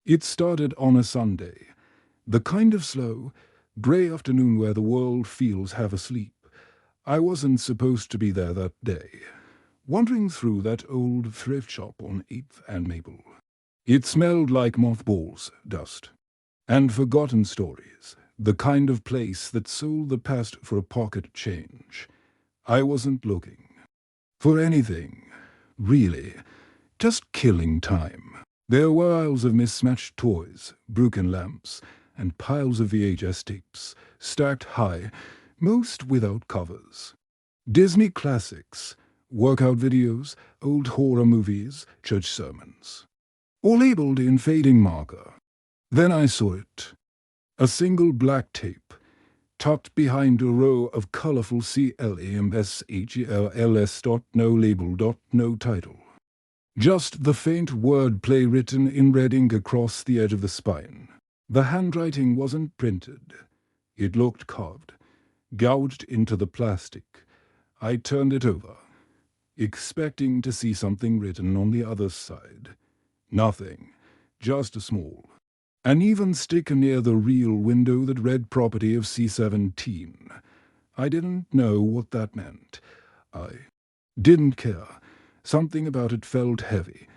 It started on a Sunday, the kind of slow, grey afternoon where the world feels half asleep. I wasn't supposed to be there that day, wandering through that old thrift shop on 8th and Maple. It smelled like mothballs, dust, and forgotten stories, the kind of place that sold the past for a pocket change. I wasn't looking for anything, really, just killing time. There were aisles of mismatched toys, broken lamps, and piles of VHS tapes, stacked high, most without covers. Disney classics, workout videos, old horror movies, church sermons, all labeled in fading marker. Then I saw it. A single black tape, tucked behind a row of colorful CLAMSHELLS. No label. No title. Just the faint wordplay written in red ink across the edge of the spine. The handwriting wasn't printed. It looked carved, gouged into the plastic. I turned it over, expecting to see something written on the other side. Nothing, just a small, uneven sticker near the real window that read property of C17. I didn't know what that meant. I didn't care. Something about it felt heavy,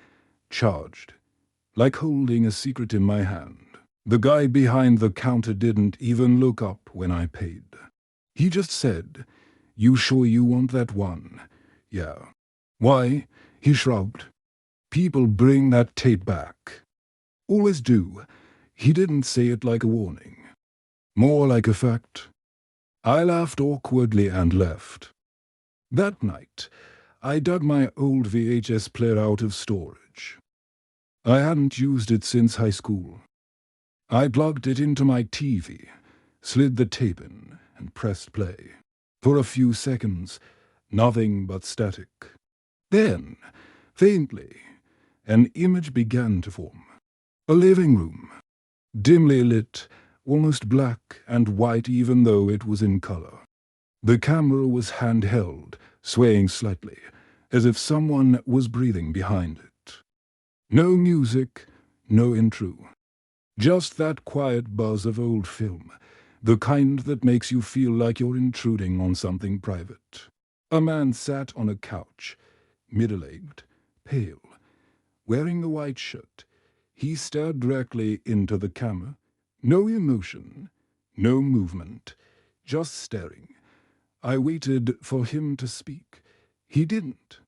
charged, like holding a secret in my hand. The guy behind the counter didn't even look up when I paid. He just said, "You sure you want that one?" "Yeah." "Why?" He shrugged. "People bring that tape back. Always do." He didn't say it like a warning. More like a fact. I laughed awkwardly and left. That night, I dug my old VHS player out of storage. I hadn't used it since high school. I plugged it into my TV, slid the tape in, and pressed play. For a few seconds, nothing but static. Then, faintly, an image began to form. A living room, dimly lit, almost black and white even though it was in color. The camera was handheld, swaying slightly, as if someone was breathing behind it. No music, no intro. Just that quiet buzz of old film, the kind that makes you feel like you're intruding on something private. A man sat on a couch, middle-aged, pale, wearing a white shirt. He stared directly into the camera. No emotion, no movement, just staring. I waited for him to speak. He didn't.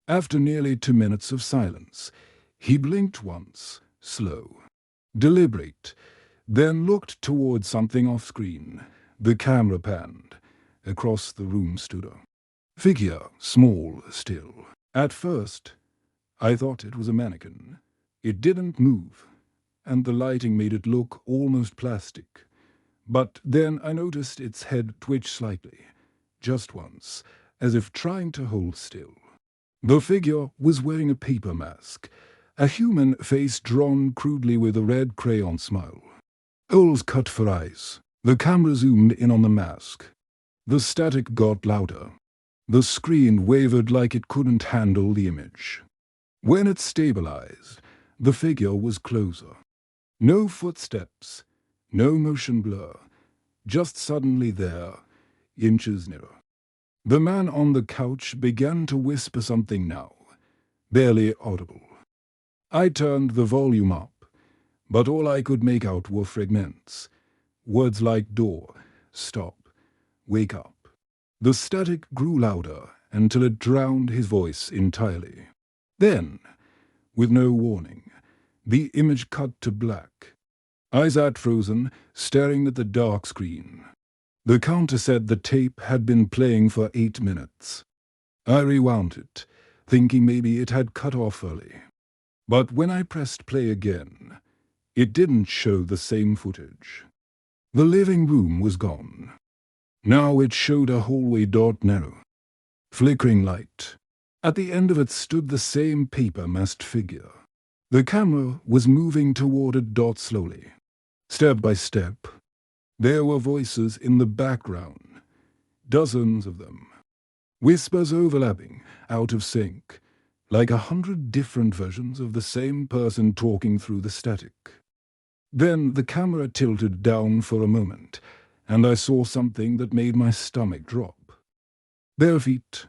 After nearly 2 minutes of silence, he blinked once, slow, deliberate, then looked toward something off-screen. The camera panned. Across the room stood a figure, small still. At first, I thought it was a mannequin. It didn't move, and the lighting made it look almost plastic. But then I noticed its head twitch slightly, just once, as if trying to hold still. The figure was wearing a paper mask, a human face drawn crudely with a red crayon smile. Holes cut for eyes. The camera zoomed in on the mask. The static got louder. The screen wavered like it couldn't handle the image. When it stabilized, the figure was closer. No footsteps, no motion blur, just suddenly there, inches nearer. The man on the couch began to whisper something now, barely audible. I turned the volume up, but all I could make out were fragments. Words like door, stop, wake up. The static grew louder until it drowned his voice entirely. Then, with no warning, the image cut to black. I sat frozen, staring at the dark screen. The counter said the tape had been playing for 8 minutes. I rewound it, thinking maybe it had cut off early. But when I pressed play again, it didn't show the same footage. The living room was gone. Now it showed a hallway narrow, flickering light. At the end of it stood the same paper-masked figure. The camera was moving toward it slowly, step by step. There were voices in the background, dozens of them. Whispers overlapping, out of sync, like 100 different versions of the same person talking through the static. Then the camera tilted down for a moment, and I saw something that made my stomach drop. Bare feet,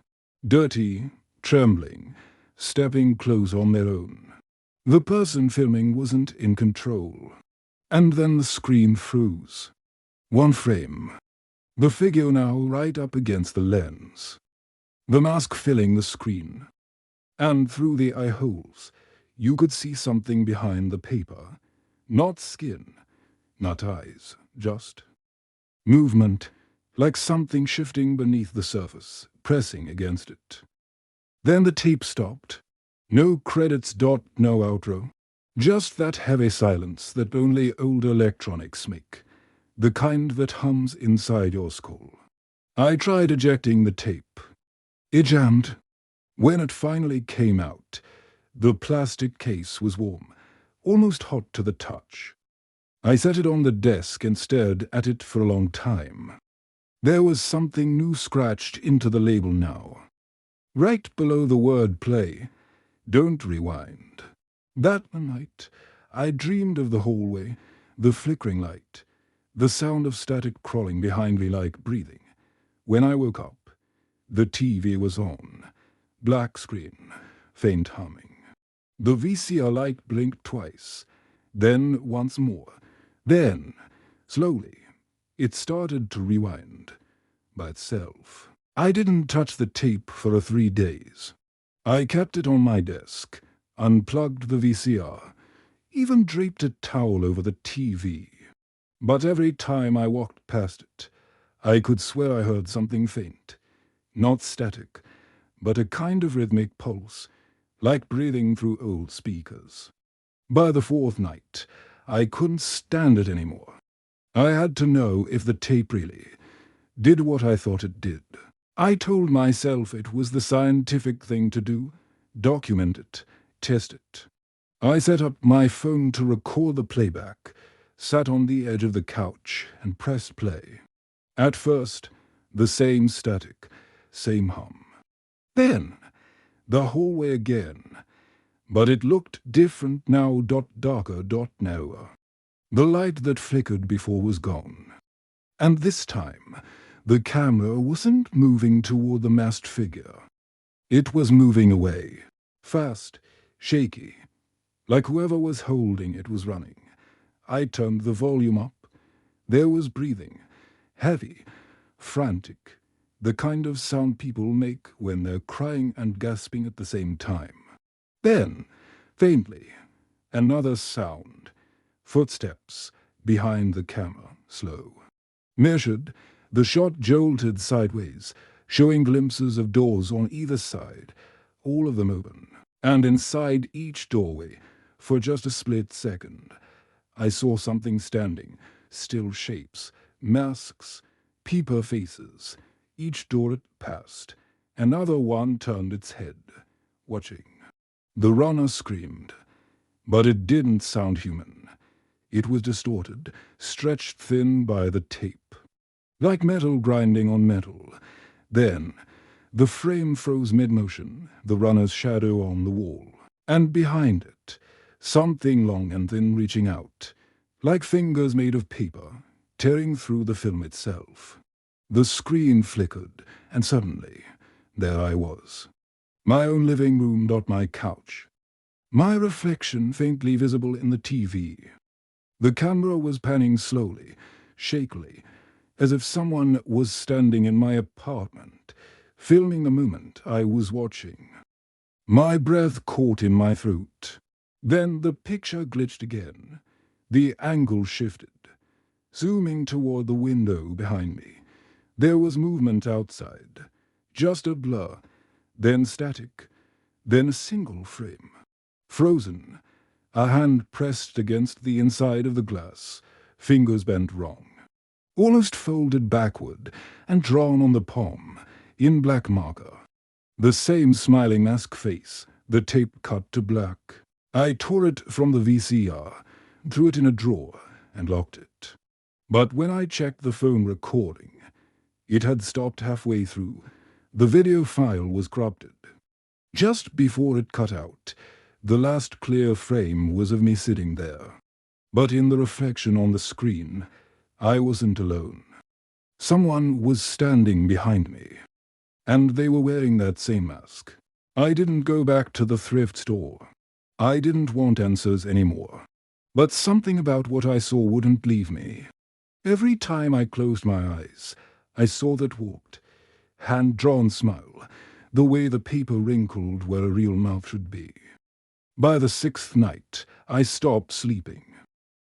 dirty, trembling, stepping close on their own. The person filming wasn't in control. And then the screen froze. One frame. The figure now right up against the lens. The mask filling the screen. And through the eye holes, you could see something behind the paper. Not skin, not eyes, just movement, like something shifting beneath the surface, pressing against it. Then the tape stopped. No credits, no outro. Just that heavy silence that only old electronics make, the kind that hums inside your skull. I tried ejecting the tape. It jammed. When it finally came out, the plastic case was warm, almost hot to the touch. I set it on the desk and stared at it for a long time. There was something new scratched into the label now. Right below the word play, don't rewind. That night, I dreamed of the hallway, the flickering light, the sound of static crawling behind me like breathing. When I woke up, the TV was on. Black screen, faint humming. The VCR light blinked twice, then once more. Then, slowly, it started to rewind by itself. I didn't touch the tape for 3 days. I kept it on my desk, unplugged the VCR, even draped a towel over the TV. But every time I walked past it, I could swear I heard something faint. Not static, but a kind of rhythmic pulse, like breathing through old speakers. By the 4th night, I couldn't stand it anymore. I had to know if the tape really did what I thought it did. I told myself it was the scientific thing to do. Document it, test it. I set up my phone to record the playback, sat on the edge of the couch and pressed play. At first, the same static, same hum. Then, the hallway again, but it looked different now, darker, narrower. The light that flickered before was gone. And this time, the camera wasn't moving toward the masked figure. It was moving away, fast, shaky, like whoever was holding it was running. I turned the volume up. There was breathing, heavy, frantic, the kind of sound people make when they're crying and gasping at the same time. Then, faintly, another sound. Footsteps behind the camera, slow. Measured, the shot jolted sideways, showing glimpses of doors on either side, all of them open. And inside each doorway, for just a split second, I saw something standing, still shapes, masks, peeper faces. Each door it passed, another one turned its head, watching. The runner screamed, but it didn't sound human. It was distorted, stretched thin by the tape, like metal grinding on metal. Then, the frame froze mid-motion, the runner's shadow on the wall, and behind it, something long and thin reaching out, like fingers made of paper, tearing through the film itself. The screen flickered, and suddenly, there I was. My own living room, not my couch. My reflection faintly visible in the TV. The camera was panning slowly, shakily, as if someone was standing in my apartment, filming the moment I was watching. My breath caught in my throat. Then the picture glitched again. The angle shifted, zooming toward the window behind me. There was movement outside, just a blur, then static, then a single frame. Frozen, a hand pressed against the inside of the glass, fingers bent wrong. Almost folded backward and drawn on the palm, in black marker. The same smiling mask face, the tape cut to black. I tore it from the VCR, threw it in a drawer, and locked it. But when I checked the phone recording, it had stopped halfway through. The video file was corrupted. Just before it cut out, the last clear frame was of me sitting there. But in the reflection on the screen, I wasn't alone. Someone was standing behind me, and they were wearing that same mask. I didn't go back to the thrift store. I didn't want answers anymore. But something about what I saw wouldn't leave me. Every time I closed my eyes, I saw that walked, hand-drawn smile, the way the paper wrinkled where a real mouth should be. By the 6th night, I stopped sleeping.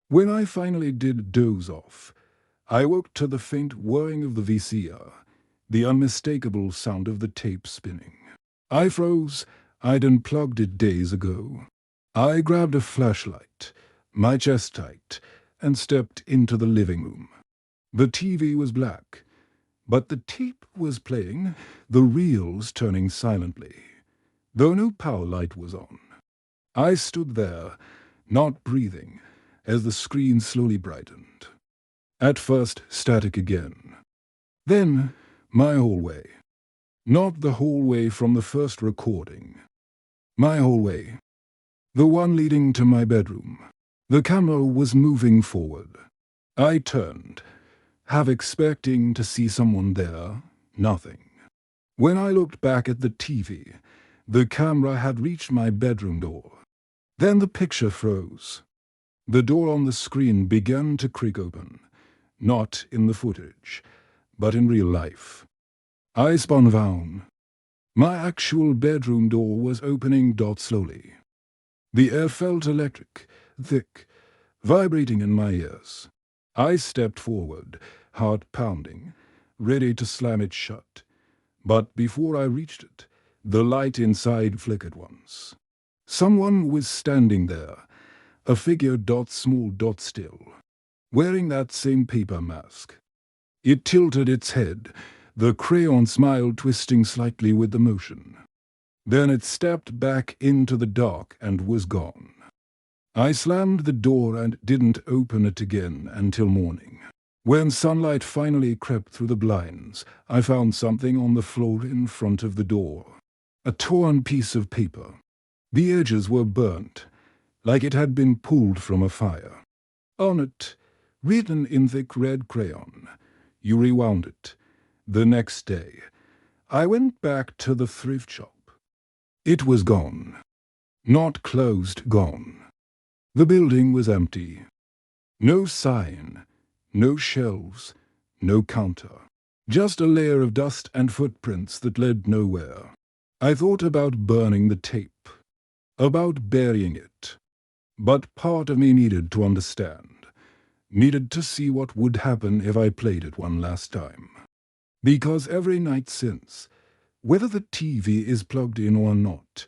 When I finally did doze off, I woke to the faint whirring of the VCR, the unmistakable sound of the tape spinning. I froze. I'd unplugged it days ago. I grabbed a flashlight, my chest tight, and stepped into the living room. The TV was black, but the tape was playing, the reels turning silently, though no power light was on. I stood there, not breathing, as the screen slowly brightened. At first, static again. Then, my hallway. Not the hallway from the first recording. My hallway. The one leading to my bedroom. The camera was moving forward. I turned, half expecting to see someone there. Nothing. When I looked back at the TV, the camera had reached my bedroom door. Then the picture froze. The door on the screen began to creak open, not in the footage, but in real life. I spun round. My actual bedroom door was opening slowly. The air felt electric, thick, vibrating in my ears. I stepped forward, heart pounding, ready to slam it shut. But before I reached it, the light inside flickered once. Someone was standing there, a figure small still, wearing that same paper mask. It tilted its head, the crayon smile twisting slightly with the motion. Then it stepped back into the dark and was gone. I slammed the door and didn't open it again until morning. When sunlight finally crept through the blinds, I found something on the floor in front of the door. A torn piece of paper. The edges were burnt, like it had been pulled from a fire. On it, written in thick red crayon, you rewound it. The next day, I went back to the thrift shop. It was gone. Not closed, gone. The building was empty. No sign, no shelves, no counter. Just a layer of dust and footprints that led nowhere. I thought about burning the tape, about burying it. But part of me needed to understand, needed to see what would happen if I played it one last time. Because every night since, whether the TV is plugged in or not,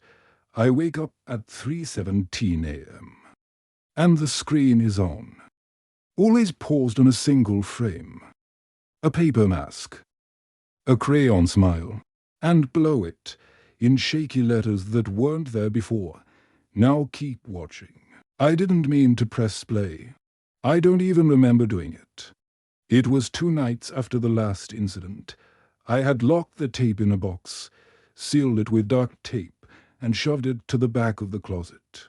I wake up at 3:17 a.m. And the screen is on. Always paused on a single frame. A paper mask. A crayon smile. And below it, in shaky letters that weren't there before, now keep watching. I didn't mean to press play. I don't even remember doing it. It was 2 nights after the last incident. I had locked the tape in a box, sealed it with duct tape, and shoved it to the back of the closet.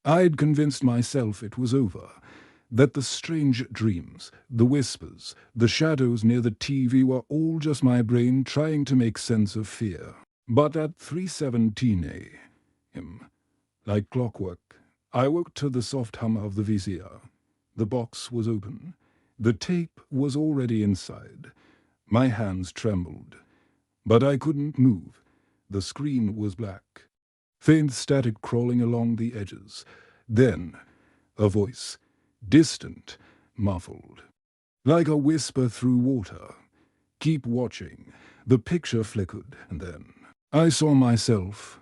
I'd convinced myself it was over, that the strange dreams, the whispers, the shadows near the TV were all just my brain trying to make sense of fear. But at 3:17 a.m., like clockwork, I woke to the soft hum of the VCR. The box was open. The tape was already inside. My hands trembled. But I couldn't move. The screen was black. Faint static crawling along the edges. Then, a voice, distant, muffled, like a whisper through water. Keep watching. The picture flickered, and then I saw myself.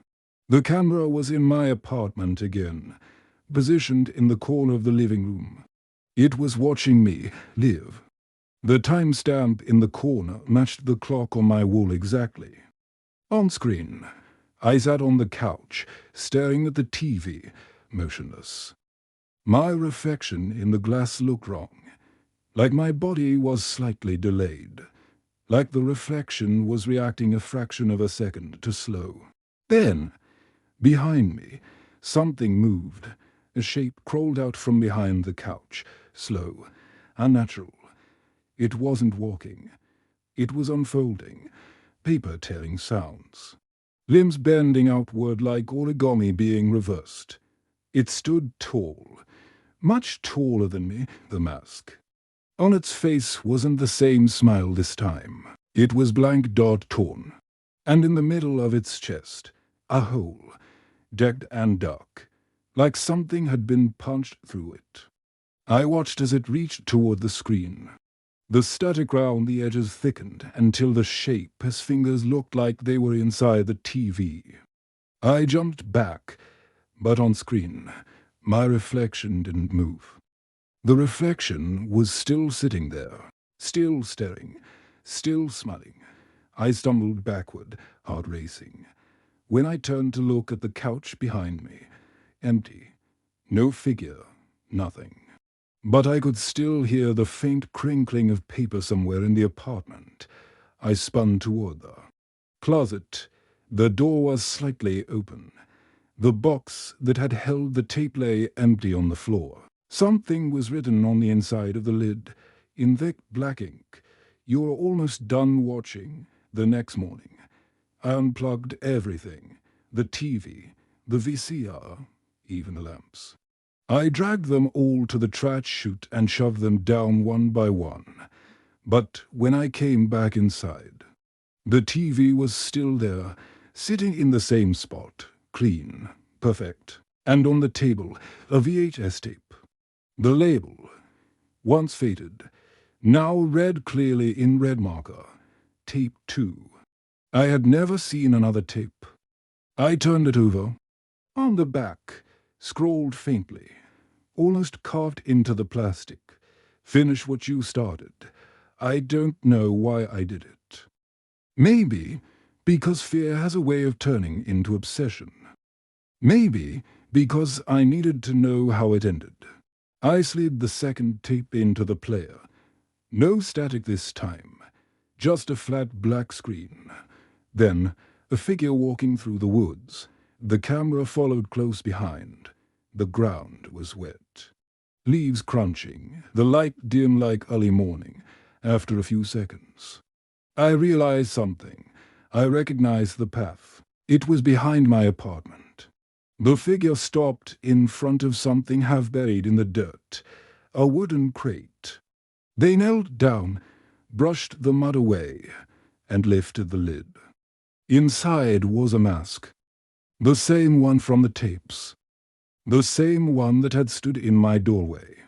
The camera was in my apartment again, positioned in the corner of the living room. It was watching me live. The timestamp in the corner matched the clock on my wall exactly. On screen, I sat on the couch, staring at the TV, motionless. My reflection in the glass looked wrong, like my body was slightly delayed, like the reflection was reacting a fraction of a second too slow. Then, behind me, something moved, A shape crawled out from behind the couch, slow, unnatural. It wasn't walking. It was unfolding, paper tearing sounds. Limbs bending outward like origami being reversed. It stood tall, much taller than me, the mask. On its face wasn't the same smile this time. It was blank dot torn, and in the middle of its chest, a hole, decked and dark, like something had been punched through it. I watched as it reached toward the screen. The static round the edges thickened until the shape, his fingers looked like they were inside the TV. I jumped back, but on screen, my reflection didn't move. The reflection was still sitting there, still staring, still smiling. I stumbled backward, heart racing. When I turned to look at the couch behind me, empty, no figure, nothing. But I could still hear the faint crinkling of paper somewhere in the apartment. I spun toward the closet. The door was slightly open. The box that had held the tape lay empty on the floor. Something was written on the inside of the lid, in thick black ink. "You're almost done watching." The next morning, I unplugged everything, the TV, the VCR, even the lamps. I dragged them all to the trash chute and shoved them down one by one. But when I came back inside, the TV was still there, sitting in the same spot, clean, perfect, and on the table, a VHS tape. The label, once faded, now read clearly in red marker, Tape 2. I had never seen another tape. I turned it over. On the back, scrawled faintly, almost carved into the plastic, "Finish what you started." I don't know why I did it. Maybe because fear has a way of turning into obsession. Maybe because I needed to know how it ended. I slid the second tape into the player. No static this time, just a flat black screen. Then a figure walking through the woods. The camera followed close behind. The ground was wet. Leaves crunching, the light dim like early morning. After a few seconds, I realized something. I recognized the path. It was behind my apartment. The figure stopped in front of something half buried in the dirt, a wooden crate. They knelt down, brushed the mud away, and lifted the lid. Inside was a mask, the same one from the tapes, the same one that had stood in my doorway.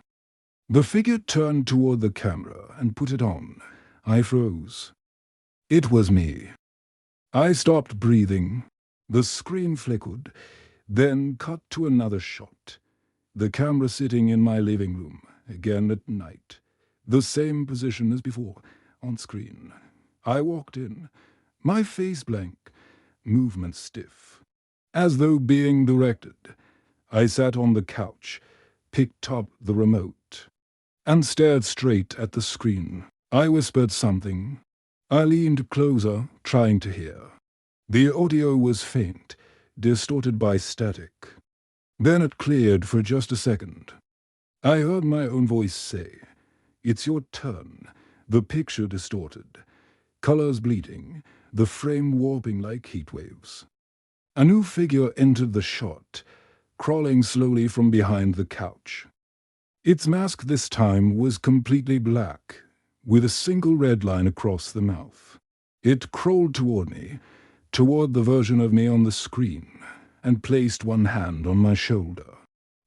The figure turned toward the camera and put it on. I froze. It was me. I stopped breathing. The screen flickered, then cut to another shot. The camera sitting in my living room, again at night. The same position as before, on screen. I walked in, my face blank, movement stiff, as though being directed. I sat on the couch, picked up the remote, and stared straight at the screen. I whispered something. I leaned closer, trying to hear. The audio was faint, distorted by static. Then it cleared for just a second. I heard my own voice say, "It's your turn." The picture distorted, colors bleeding, the frame warping like heat waves. A new figure entered the shot, crawling slowly from behind the couch. Its mask this time was completely black, with a single red line across the mouth. It crawled toward me, toward the version of me on the screen, and placed one hand on my shoulder.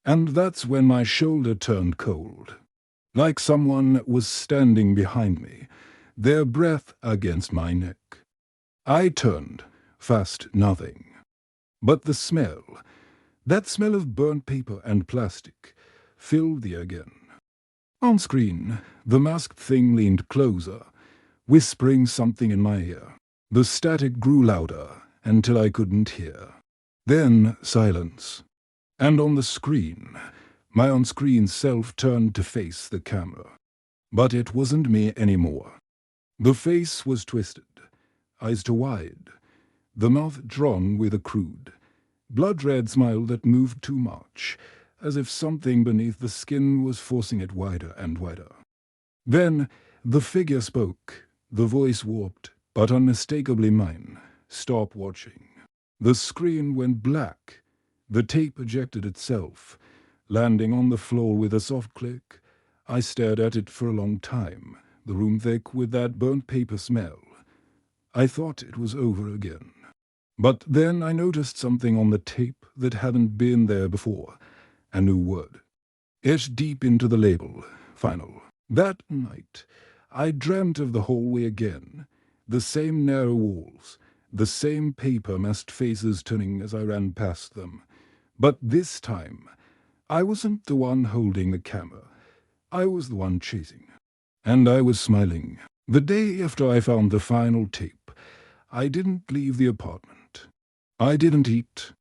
And that's when my shoulder turned cold, like someone was standing behind me, their breath against my neck. I turned, fast nothing. But the smell, that smell of burnt paper and plastic, filled the air again. On screen, the masked thing leaned closer, whispering something in my ear. The static grew louder until I couldn't hear. Then silence. And on the screen, my on-screen self turned to face the camera. But it wasn't me anymore. The face was twisted, eyes too wide, the mouth drawn with a crude, blood-red smile that moved too much, as if something beneath the skin was forcing it wider and wider. Then the figure spoke, the voice warped, but unmistakably mine. "Stop watching." The screen went black. The tape ejected itself, landing on the floor with a soft click. I stared at it for a long time, the room thick with that burnt paper smell. I thought it was over again. But then I noticed something on the tape that hadn't been there before. A new word, etched deep into the label, "Final." That night, I dreamt of the hallway again, the same narrow walls, the same paper-masked faces turning as I ran past them. But this time, I wasn't the one holding the camera. I was the one chasing. And I was smiling. The day after I found the final tape, I didn't leave the apartment. I didn't eat.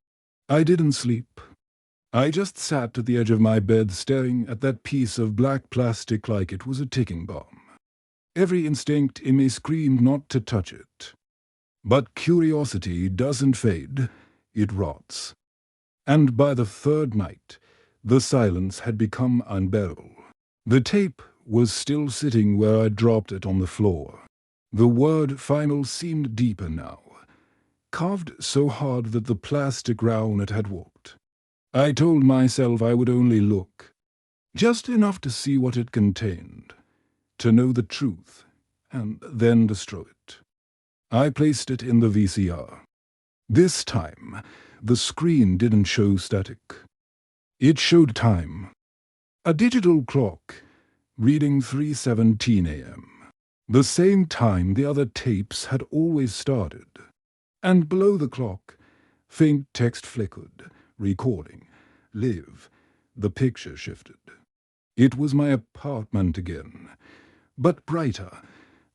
I didn't sleep. I just sat at the edge of my bed staring at that piece of black plastic like it was a ticking bomb. Every instinct in me screamed not to touch it. But curiosity doesn't fade, it rots. And by the third night, the silence had become unbearable. The tape was still sitting where I dropped it on the floor. The word "final" seemed deeper now, carved so hard that the plastic round it had warped. I told myself I would only look, just enough to see what it contained, to know the truth, and then destroy it. I placed it in the VCR. This time, the screen didn't show static. It showed time. A digital clock, reading 3:17 a.m. The same time the other tapes had always started. And below the clock, faint text flickered, recording, "Live." The picture shifted. It was my apartment again, but brighter,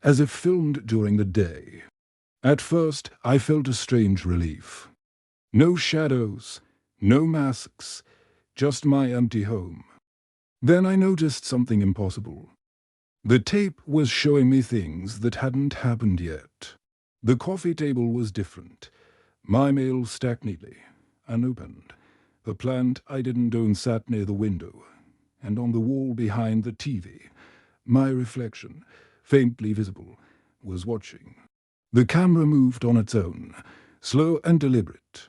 as if filmed during the day. At first, I felt a strange relief. No shadows, no masks, just my empty home. Then I noticed something impossible. The tape was showing me things that hadn't happened yet. The coffee table was different. My mail stacked neatly, unopened. The plant I didn't own sat near the window, and on the wall behind the TV, my reflection, faintly visible, was watching. The camera moved on its own, slow and deliberate.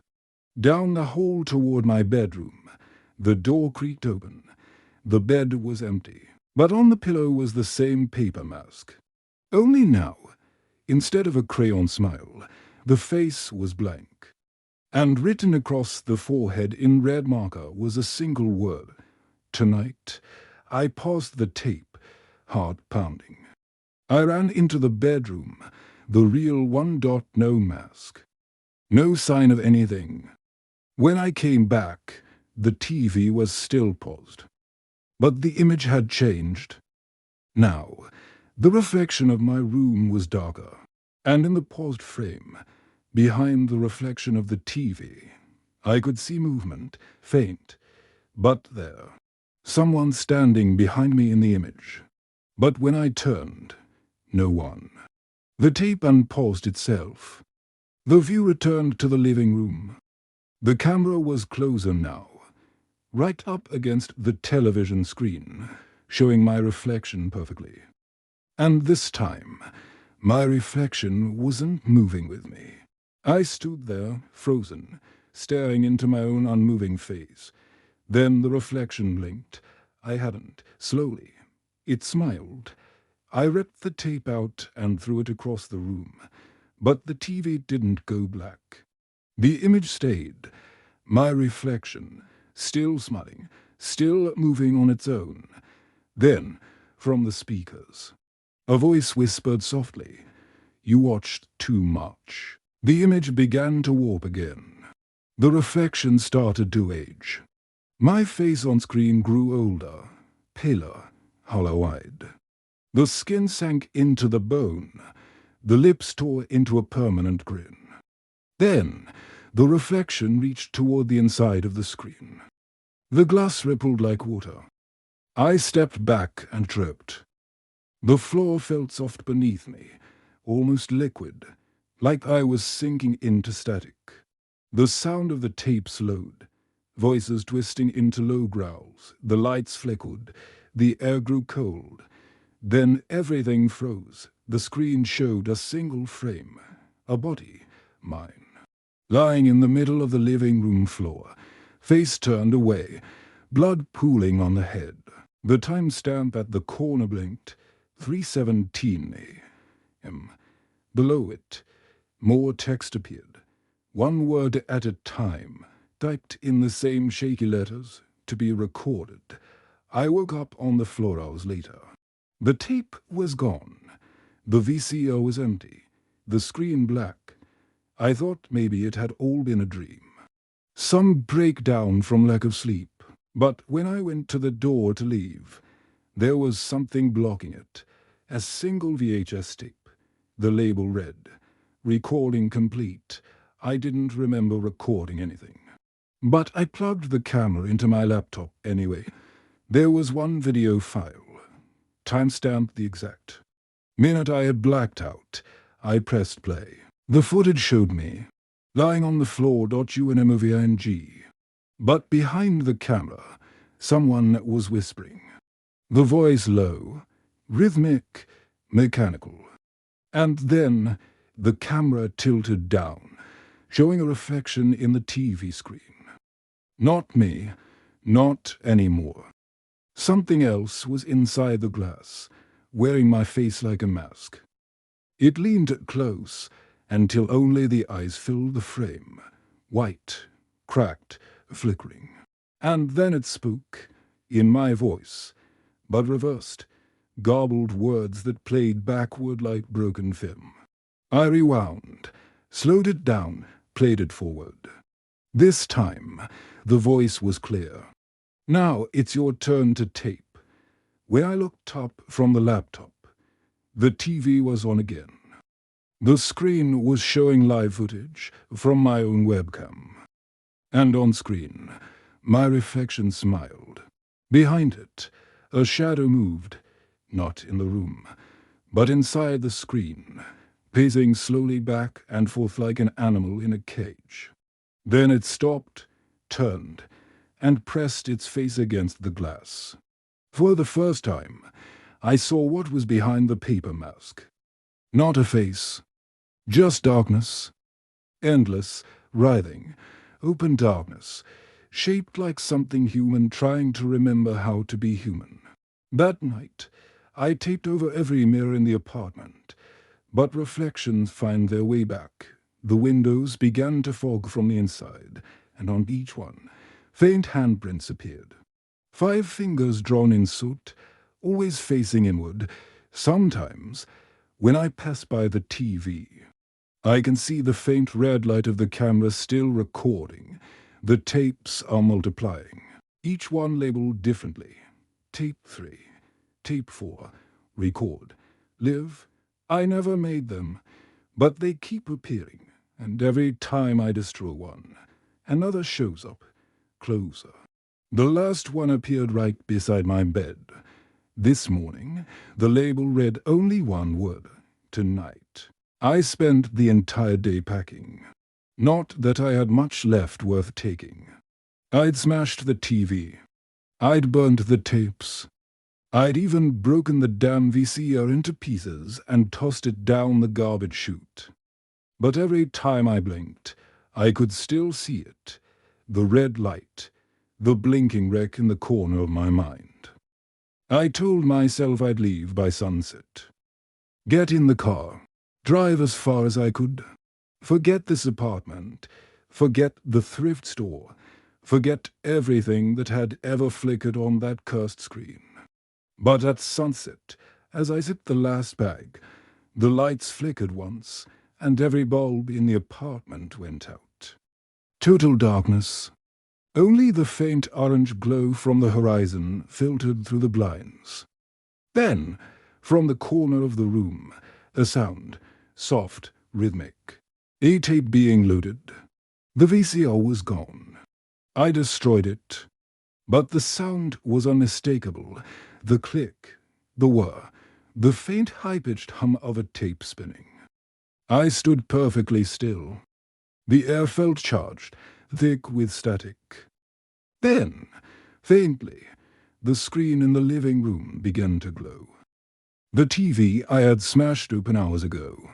Down the hall toward my bedroom, the door creaked open. The bed was empty, but on the pillow was the same paper mask. Only now, instead of a crayon smile, the face was blank. And written across the forehead in red marker was a single word, "Tonight." I paused the tape, heart pounding. I ran into the bedroom, the real no mask. No sign of anything. When I came back, the TV was still paused. But the image had changed. Now, the reflection of my room was darker, and in the paused frame, behind the reflection of the TV, I could see movement, faint, but there. Someone standing behind me in the image. But when I turned, no one. The tape unpaused itself. The view returned to the living room. The camera was closer now, right up against the television screen, showing my reflection perfectly. And this time, my reflection wasn't moving with me. I stood there, frozen, staring into my own unmoving face. Then the reflection blinked. I hadn't. Slowly. It smiled. I ripped the tape out and threw it across the room. But the TV didn't go black. The image stayed. My reflection, still smiling, still moving on its own. Then, from the speakers, a voice whispered softly, "You watched too much." The image began to warp again. The reflection started to age. My face on screen grew older, paler, hollow-eyed. The skin sank into the bone. The lips tore into a permanent grin. Then, the reflection reached toward the inside of the screen. The glass rippled like water. I stepped back and tripped. The floor felt soft beneath me, almost liquid, like I was sinking into static. The sound of the tape slowed. voices twisting into low growls. The lights flickered. The air grew cold. Then everything froze. The screen showed a single frame. A body. Mine. Lying in the middle of the living room floor. Face turned away. Blood pooling on the head. The timestamp at the corner blinked. 3:17 a.m. Below it, more text appeared. One word at a time, typed in the same shaky letters, to be recorded. I woke up on the floor hours later. The tape was gone. The VCR was empty. The screen black. I thought maybe it had all been a dream. Some breakdown from lack of sleep. But when I went to the door to leave, there was something blocking it. A single VHS tape. The label read, "Recording complete." I didn't remember recording anything. But I plugged the camera into my laptop anyway. There was one video file. Timestamped the exact minute I had blacked out. I pressed play. The footage showed me, lying on the floor. UNMOVING. But behind the camera, someone was whispering. The voice low, rhythmic, mechanical. And then the camera tilted down, showing a reflection in the TV screen. Not me, not anymore. Something else was inside the glass, wearing my face like a mask. It leaned close until only the eyes filled the frame, white, cracked, flickering. And then it spoke, in my voice, but reversed, garbled words that played backward like broken film. I rewound, slowed it down, played it forward. This time, the voice was clear. "Now it's your turn to tape." When I looked up from the laptop, the TV was on again. The screen was showing live footage from my own webcam. And on screen, my reflection smiled. Behind it, a shadow moved, not in the room, but inside the screen, pacing slowly back and forth like an animal in a cage. Then it stopped, turned, and pressed its face against the glass. For the first time, I saw what was behind the paper mask. Not a face, just darkness. Endless, writhing, open darkness, shaped like something human trying to remember how to be human. That night, I taped over every mirror in the apartment, but reflections find their way back. The windows began to fog from the inside, and on each one, faint handprints appeared. 5 fingers drawn in soot, always facing inward. Sometimes, when I pass by the TV, I can see the faint red light of the camera still recording. The tapes are multiplying, each one labeled differently. Tape 3, Tape 4, record, live. I never made them, but they keep appearing, and every time I destroy one, another shows up, closer. The last one appeared right beside my bed. This morning, the label read only one word, tonight. I spent the entire day packing. Not that I had much left worth taking. I'd smashed the TV. I'd burned the tapes. I'd even broken the damn VCR into pieces and tossed it down the garbage chute. But every time I blinked, I could still see it, the red light, the blinking wreck in the corner of my mind. I told myself I'd leave by sunset. Get in the car, drive as far as I could. Forget this apartment, forget the thrift store, forget everything that had ever flickered on that cursed screen. But at sunset, as I zipped the last bag, the lights flickered once, and every bulb in the apartment went out. Total darkness. Only the faint orange glow from the horizon filtered through the blinds. Then, from the corner of the room, a sound, soft, rhythmic. A tape being loaded. The VCR was gone. I destroyed it. But the sound was unmistakable. The click, the whir, the faint high-pitched hum of a tape spinning. I stood perfectly still. The air felt charged, thick with static. Then, faintly, the screen in the living room began to glow. The TV I had smashed open hours ago.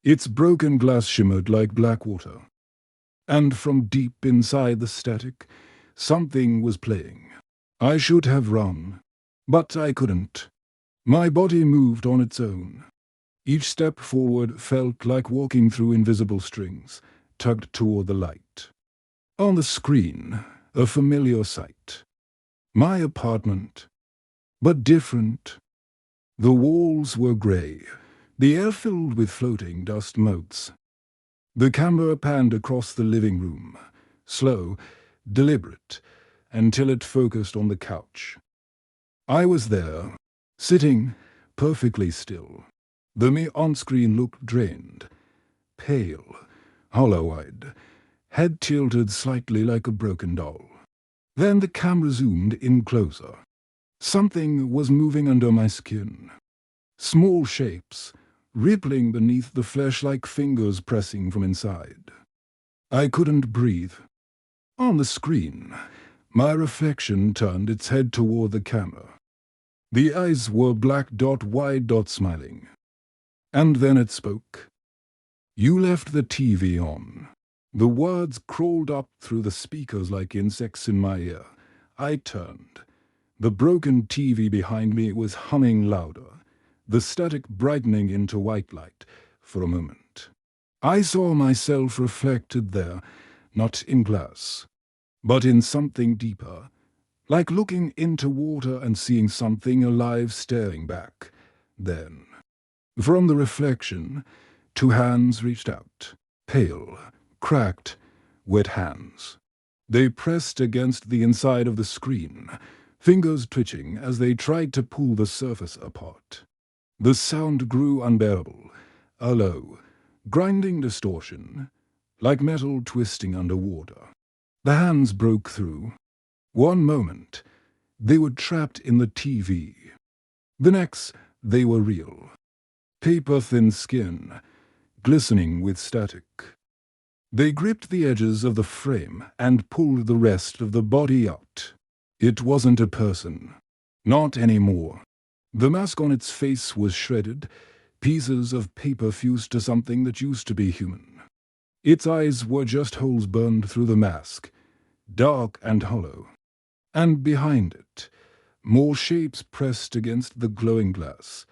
Its broken glass shimmered like black water. And from deep inside the static, something was playing. I should have run, but I couldn't. My body moved on its own. Each step forward felt like walking through invisible strings, tugged toward the light. On the screen, a familiar sight. My apartment, but different. The walls were grey, the air filled with floating dust motes. The camera panned across the living room, slow, deliberate, until it focused on the couch. I was there, sitting perfectly still. The me on-screen looked drained, pale, hollow-eyed, head tilted slightly like a broken doll. Then the camera zoomed in closer. Something was moving under my skin. Small shapes, rippling beneath the flesh like fingers pressing from inside. I couldn't breathe. On the screen, my reflection turned its head toward the camera. The eyes were black dot, wide dot smiling. And then it spoke. "You left the TV on." The words crawled up through the speakers like insects in my ear. I turned. The broken TV behind me was humming louder, the static brightening into white light for a moment. I saw myself reflected there, not in glass, but in something deeper, like looking into water and seeing something alive staring back. Then, from the reflection, two hands reached out, pale, cracked, wet hands. They pressed against the inside of the screen, fingers twitching as they tried to pull the surface apart. The sound grew unbearable, a low, grinding distortion, like metal twisting underwater. The hands broke through. One moment, they were trapped in the TV. The next, they were real. Paper-thin skin, glistening with static. They gripped the edges of the frame and pulled the rest of the body out. It wasn't a person. Not anymore. The mask on its face was shredded, pieces of paper fused to something that used to be human. Its eyes were just holes burned through the mask, dark and hollow. And behind it, more shapes pressed against the glowing glass,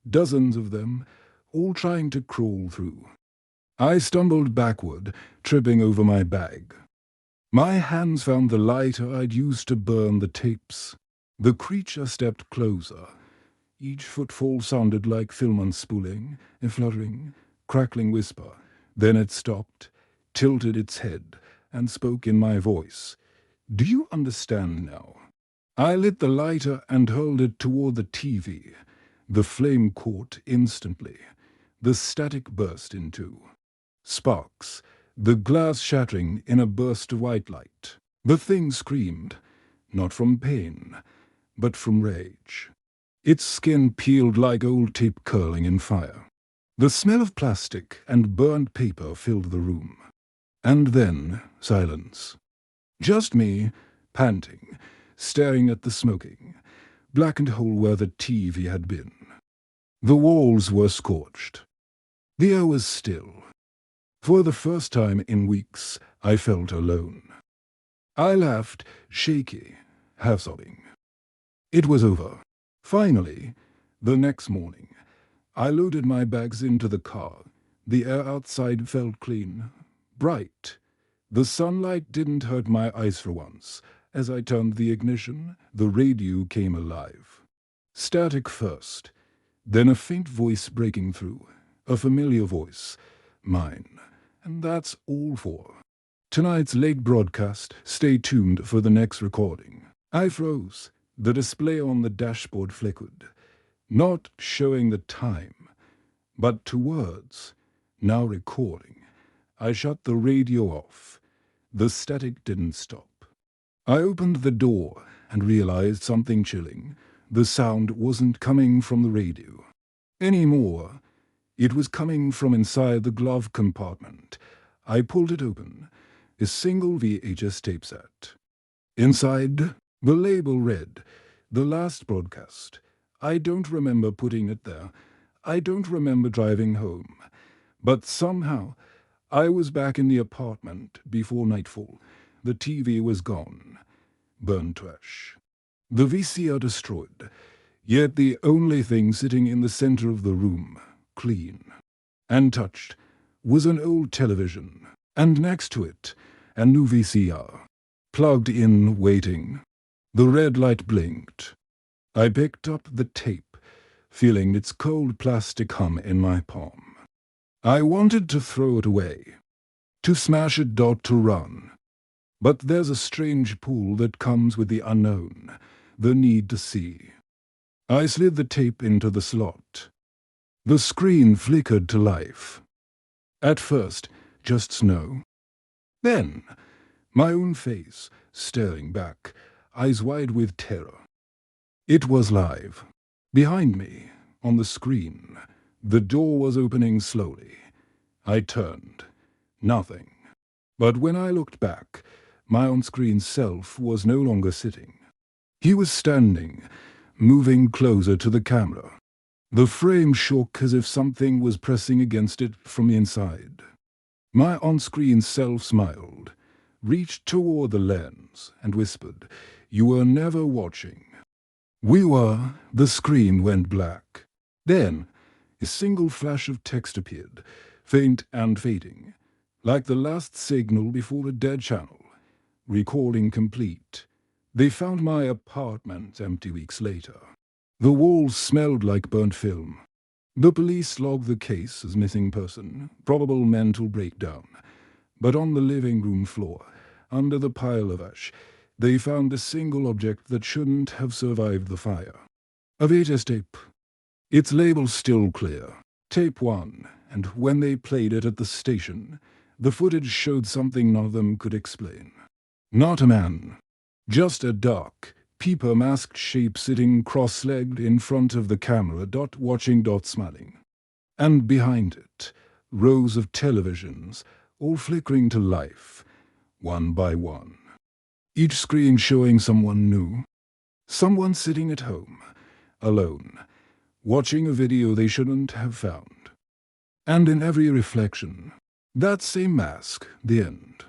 dozens of them, all trying to crawl through. I stumbled backward, tripping over my bag. My hands found the lighter I'd used to burn the tapes. The creature stepped closer. Each footfall sounded like film unspooling, a fluttering, crackling whisper. Then it stopped, tilted its head, and spoke in my voice. "Do you understand now?" I lit the lighter and hurled it toward the TV. The flame caught instantly. The static burst in two. Sparks, the glass shattering in a burst of white light. The thing screamed, not from pain, but from rage. Its skin peeled like old tape curling in fire. The smell of plastic and burned paper filled the room. And then silence. Just me, panting, staring at the smoking, blackened hole where the TV had been. The walls were scorched. The air was still. For the first time in weeks, I felt alone. I laughed, shaky, half-sobbing. It was over. Finally, the next morning, I loaded my bags into the car. The air outside felt clean, bright. The sunlight didn't hurt my eyes for once. As I turned the ignition, the radio came alive. Static first, then a faint voice breaking through, a familiar voice, mine. And that's all for tonight's late broadcast. Stay tuned for the next recording. I froze. The display on the dashboard flickered, not showing the time, but to words, now recording. I shut the radio off. The static didn't stop. I opened the door and realized something chilling. The sound wasn't coming from the radio anymore. It was coming from inside the glove compartment. I pulled it open. A single VHS tape set. Inside, the label read, "The last broadcast. I don't remember putting it there. I don't remember driving home. But somehow, I was back in the apartment before nightfall. The TV was gone. Burned to ash. The VCR destroyed. Yet the only thing sitting in the center of the room, clean, untouched, was an old television, and next to it, a new VCR, plugged in, waiting. The red light blinked. I picked up the tape, feeling its cold plastic hum in my palm. I wanted to throw it away, to smash it, to run. But there's a strange pull that comes with the unknown, the need to see. I slid the tape into the slot. The screen flickered to life. At first, just snow. Then, my own face, staring back, eyes wide with terror. It was live. Behind me, on the screen, the door was opening slowly. I turned. Nothing. But when I looked back, my on-screen self was no longer sitting. He was standing, moving closer to the camera. The frame shook as if something was pressing against it from inside. My on-screen self smiled, reached toward the lens, and whispered, "You were never watching." We were. The screen went black. Then, a single flash of text appeared, faint and fading, like the last signal before a dead channel. Recording complete. They found my apartment empty weeks later. The walls smelled like burnt film. The police logged the case as missing person, probable mental breakdown. But on the living room floor, under the pile of ash, they found a single object that shouldn't have survived the fire. A VHS tape. Its label still clear. Tape 1, and when they played it at the station, the footage showed something none of them could explain. Not a man. Just a dark, peeper-masked shape sitting cross-legged in front of the camera, watching, smiling. And behind it, rows of televisions, all flickering to life, one by one. Each screen showing someone new. Someone sitting at home, alone, watching a video they shouldn't have found. And in every reflection, that same mask, the end.